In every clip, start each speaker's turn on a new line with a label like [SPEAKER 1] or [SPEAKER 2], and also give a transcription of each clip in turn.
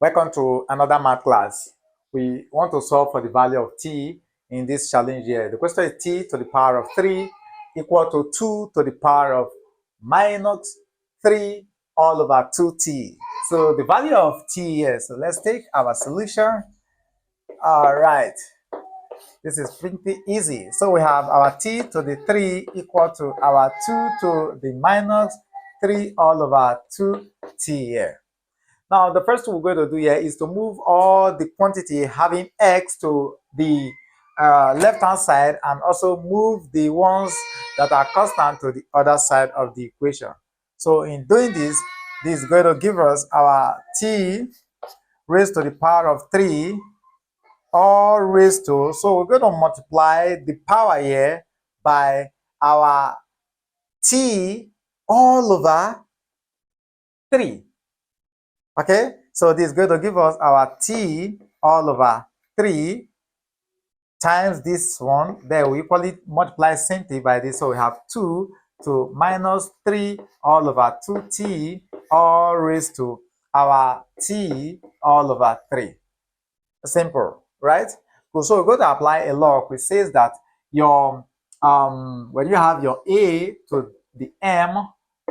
[SPEAKER 1] Welcome to another math class. We want to solve for the value of t in this challenge here. The question is t to the power of 3 equal to 2 to the power of minus 3 all over 2t. So the value of t here, so let's take our solution. All right, this is pretty easy. So we have our t to the 3 equal to our 2 to the minus 3 all over 2t here. Now, the first thing we're going to do here is to move all the quantity having x to the left-hand side and also move the ones that are constant to the other side of the equation. So in doing this, this is going to give us our t raised to the power of 3 all raised to, so we're going to multiply the power here by our t all over 3. Okay, so this is going to give us our t all over 3 times this one. There we equally multiply same thing by this, so we have 2 to minus 3 all over 2t all raised to our t all over 3. Simple, right? So we're going to apply a law which says that your when you have your a to the m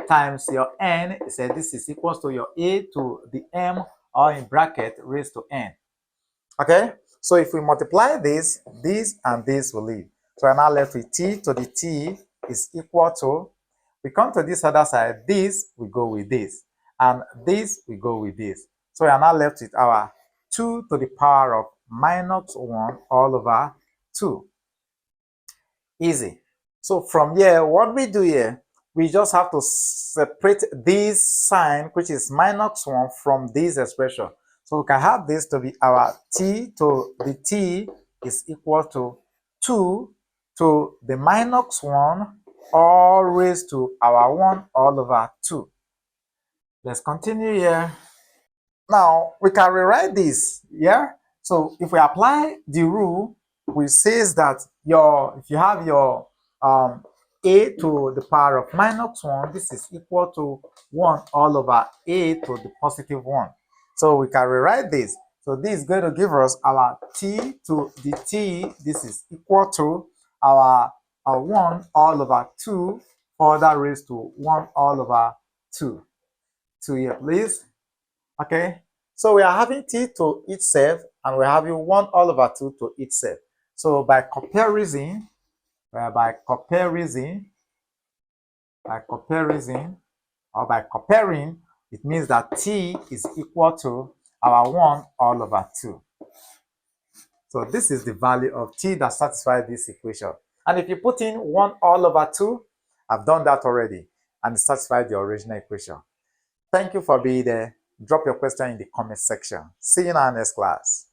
[SPEAKER 1] times your n, it says this is equals to your a to the m, or in bracket raised to n. Okay, so if we multiply this and this will leave. So we're now left with t to the t is equal to, we come to this other side, this we go with this, and this we go with this. So we are now left with our 2 to the power of minus 1 all over 2. Easy. So from here, what we do here, we just have to separate this sign, which is minus 1, from this expression. So we can have this to be our t to the t is equal to 2 to the minus 1 all raised to our 1 all over 2. Let's continue here. Now, we can rewrite this, yeah? So if we apply the rule, which says that if you have your a to the power of minus 1, this is equal to 1 all over a to the positive 1. So we can rewrite this. So this is going to give us our t to the t. This is equal to our 1 all over 2 further raised to 1 all over 2. 2 here, please. Okay, so we are having t to itself and we're having 1 all over 2 to itself. So by comparison, or by comparing, it means that t is equal to our 1 all over 2. So this is the value of t that satisfies this equation. And if you put in 1 all over 2, I've done that already, and it satisfies the original equation. Thank you for being there. Drop your question in the comment section. See you in our next class.